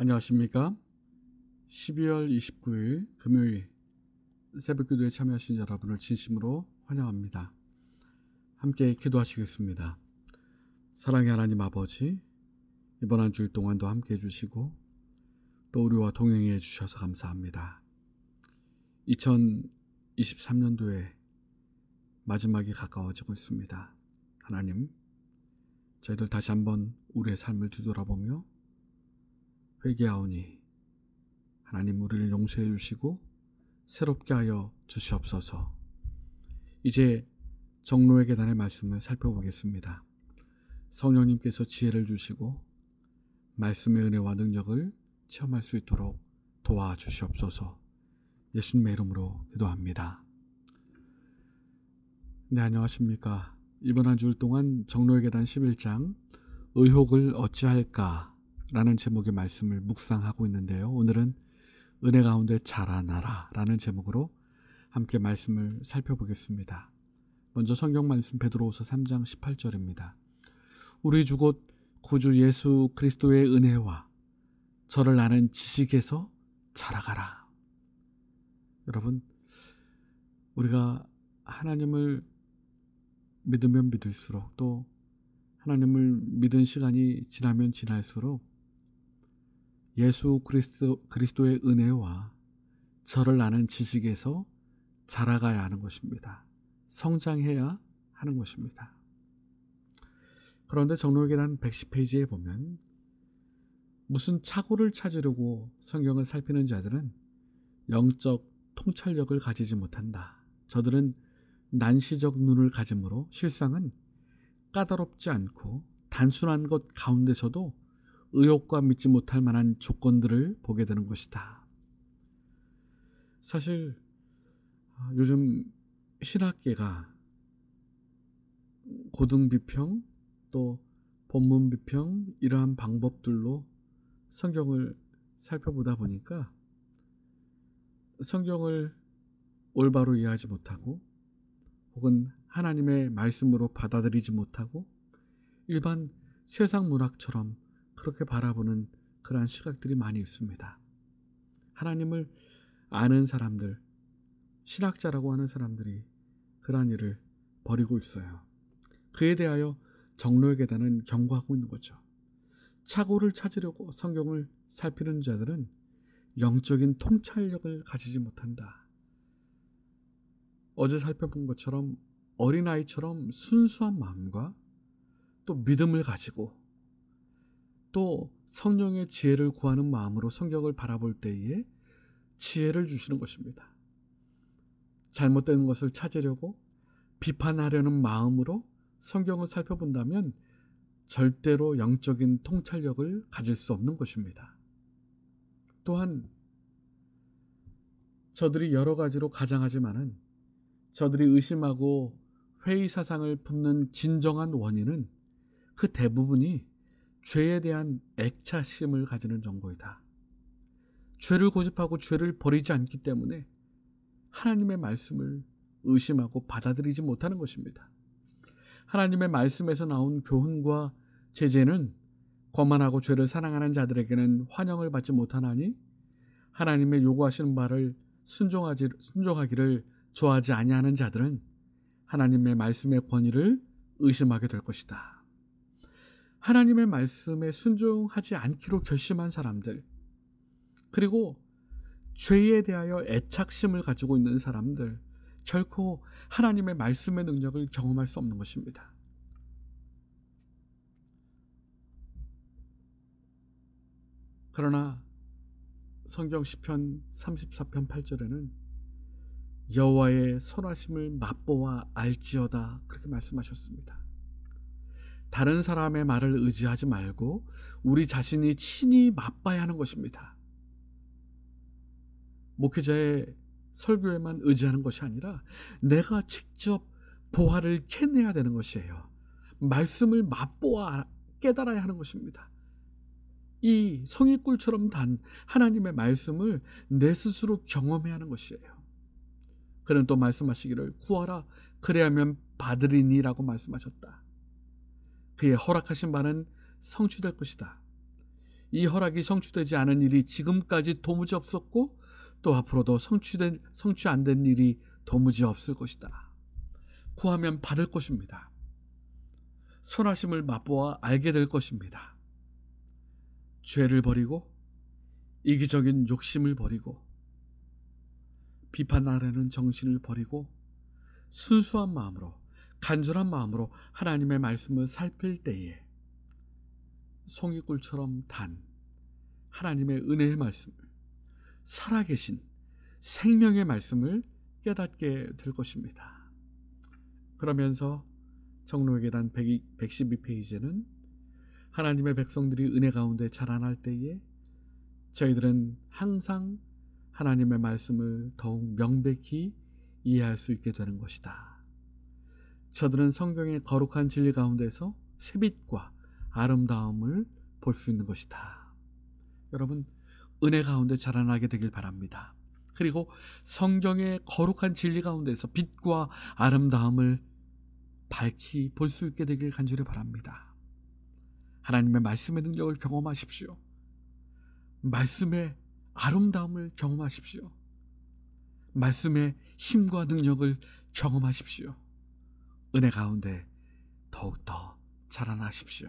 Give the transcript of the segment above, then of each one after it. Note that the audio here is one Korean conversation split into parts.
안녕하십니까? 12월 29일 금요일 새벽기도에 참여하신 여러분을 진심으로 환영합니다. 함께 기도하시겠습니다. 사랑의 하나님 아버지, 이번 한 주일 동안도 함께 해주시고 또 우리와 동행해 주셔서 감사합니다. 2023년도에 마지막이 가까워지고 있습니다. 하나님, 저희들 다시 한번 우리의 삶을 뒤돌아보며 회개하오니 하나님 우리를 용서해 주시고 새롭게 하여 주시옵소서. 이제 정로의 계단의 말씀을 살펴보겠습니다. 성령님께서 지혜를 주시고 말씀의 은혜와 능력을 체험할 수 있도록 도와주시옵소서. 예수님의 이름으로 기도합니다. 네, 안녕하십니까? 이번 한 주일 동안 정로의 계단 11장 의혹을 어찌할까? 라는 제목의 말씀을 묵상하고 있는데요. 오늘은 은혜 가운데 자라나라 라는 제목으로 함께 말씀을 살펴보겠습니다. 먼저 성경 말씀 베드로후서 3장 18절입니다. 우리 주 곧 구주 예수 그리스도의 은혜와 저를 아는 지식에서 자라가라. 여러분, 우리가 하나님을 믿으면 믿을수록 또 하나님을 믿은 시간이 지나면 지날수록 예수 그리스도의 은혜와 저를 아는 지식에서 자라가야 하는 것입니다. 성장해야 하는 것입니다. 그런데 정로의 계단 110페이지에 보면 무슨 착오를 찾으려고 성경을 살피는 자들은 영적 통찰력을 가지지 못한다. 저들은 난시적 눈을 가지므로 실상은 까다롭지 않고 단순한 것 가운데서도 의욕과 믿지 못할 만한 조건들을 보게 되는 것이다. 사실 요즘 신학계가 고등비평 또 본문비평 이러한 방법들로 성경을 살펴보다 보니까 성경을 올바로 이해하지 못하고 혹은 하나님의 말씀으로 받아들이지 못하고 일반 세상 문학처럼 그렇게 바라보는 그러한 시각들이 많이 있습니다. 하나님을 아는 사람들, 신학자라고 하는 사람들이 그러한 일을 벌이고 있어요. 그에 대하여 정로의 계단은 경고하고 있는 거죠. 착오를 찾으려고 성경을 살피는 자들은 영적인 통찰력을 가지지 못한다. 어제 살펴본 것처럼 어린아이처럼 순수한 마음과 또 믿음을 가지고 또 성령의 지혜를 구하는 마음으로 성경을 바라볼 때에 지혜를 주시는 것입니다. 잘못된 것을 찾으려고 비판하려는 마음으로 성경을 살펴본다면 절대로 영적인 통찰력을 가질 수 없는 것입니다. 또한 저들이 여러 가지로 가장하지만은 저들이 의심하고 회의사상을 품는 진정한 원인은 그 대부분이 죄에 대한 애착심을 가지는 정도이다. 죄를 고집하고 죄를 버리지 않기 때문에 하나님의 말씀을 의심하고 받아들이지 못하는 것입니다. 하나님의 말씀에서 나온 교훈과 제재는 거만하고 죄를 사랑하는 자들에게는 환영을 받지 못하나니 하나님의 요구하시는 바를 순종하기를 좋아하지 아니하는 자들은 하나님의 말씀의 권위를 의심하게 될 것이다. 하나님의 말씀에 순종하지 않기로 결심한 사람들, 그리고 죄에 대하여 애착심을 가지고 있는 사람들, 결코 하나님의 말씀의 능력을 경험할 수 없는 것입니다. 그러나 성경 시편 34편 8절에는 여호와의 선하심을 맛보아 알지어다 그렇게 말씀하셨습니다. 다른 사람의 말을 의지하지 말고 우리 자신이 친히 맛봐야 하는 것입니다. 목회자의 설교에만 의지하는 것이 아니라 내가 직접 보화를 캐내야 되는 것이에요. 말씀을 맛보아 깨달아야 하는 것입니다. 이 송이꿀처럼 단 하나님의 말씀을 내 스스로 경험해야 하는 것이에요. 그는 또 말씀하시기를 구하라 그래야면 받으리니 라고 말씀하셨다. 그의 허락하신 바는 성취될 것이다. 이 허락이 성취되지 않은 일이 지금까지 도무지 없었고 또 앞으로도 성취 안 된 일이 도무지 없을 것이다. 구하면 받을 것입니다. 선하심을 맛보아 알게 될 것입니다. 죄를 버리고 이기적인 욕심을 버리고 비판하려는 정신을 버리고 순수한 마음으로 간절한 마음으로 하나님의 말씀을 살필 때에 송이꿀처럼 단 하나님의 은혜의 말씀을, 살아계신 생명의 말씀을 깨닫게 될 것입니다. 그러면서 정로회계단 112페이지에는 하나님의 백성들이 은혜 가운데 자라날 때에 저희들은 항상 하나님의 말씀을 더욱 명백히 이해할 수 있게 되는 것이다. 저들은 성경의 거룩한 진리 가운데서 새빛과 아름다움을 볼 수 있는 것이다. 여러분, 은혜 가운데 자라나게 되길 바랍니다. 그리고 성경의 거룩한 진리 가운데서 빛과 아름다움을 밝히 볼 수 있게 되길 간절히 바랍니다. 하나님의 말씀의 능력을 경험하십시오. 말씀의 아름다움을 경험하십시오. 말씀의 힘과 능력을 경험하십시오. 은혜 가운데 더욱더 자라나십시오.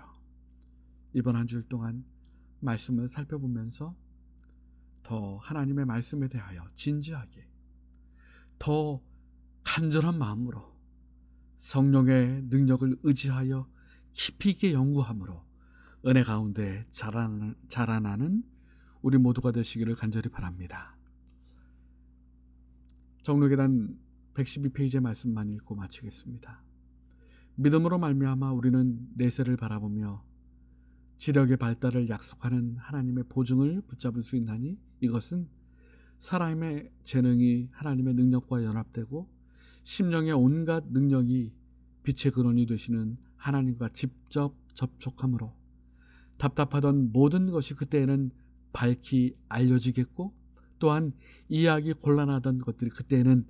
이번 한 주일 동안 말씀을 살펴보면서 더 하나님의 말씀에 대하여 진지하게, 더 간절한 마음으로 성령의 능력을 의지하여 깊이 있게 연구함으로 은혜 가운데 자라나는 우리 모두가 되시기를 간절히 바랍니다. 정로계단 112페이지의 말씀만 읽고 마치겠습니다. 믿음으로 말미암아 우리는 내세를 바라보며 지력의 발달을 약속하는 하나님의 보증을 붙잡을 수 있나니 이것은 사람의 재능이 하나님의 능력과 연합되고 심령의 온갖 능력이 빛의 근원이 되시는 하나님과 직접 접촉함으로 답답하던 모든 것이 그때에는 밝히 알려지겠고 또한 이해하기 곤란하던 것들이 그때에는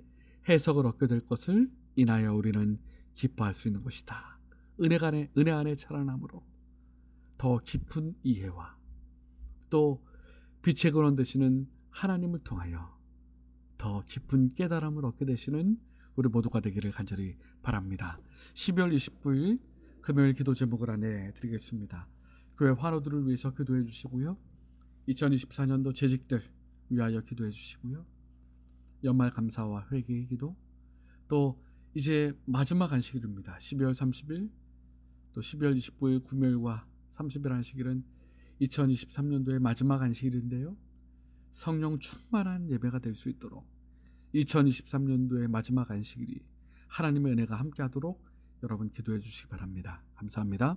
해석을 얻게 될 것을 인하여 우리는 기뻐할 수 있는 것이다. 은혜 안에 자라남으로 더 깊은 이해와 또 빛의 근원 되시는 하나님을 통하여 더 깊은 깨달음을 얻게 되시는 우리 모두가 되기를 간절히 바랍니다. 12월 29일 금요일 기도 제목을 안내 드리겠습니다. 교회 환우들을 위해서 기도해 주시고요. 2024년도 재직들 위하여 기도해 주시고요. 연말 감사와 회개의 기도, 또 이제 마지막 안식일입니다. 12월 30일 또 12월 29일 금요일과 30일 안식일은 2023년도의 마지막 안식일인데요. 성령 충만한 예배가 될 수 있도록 2023년도의 마지막 안식일이 하나님의 은혜가 함께하도록 여러분 기도해 주시기 바랍니다. 감사합니다.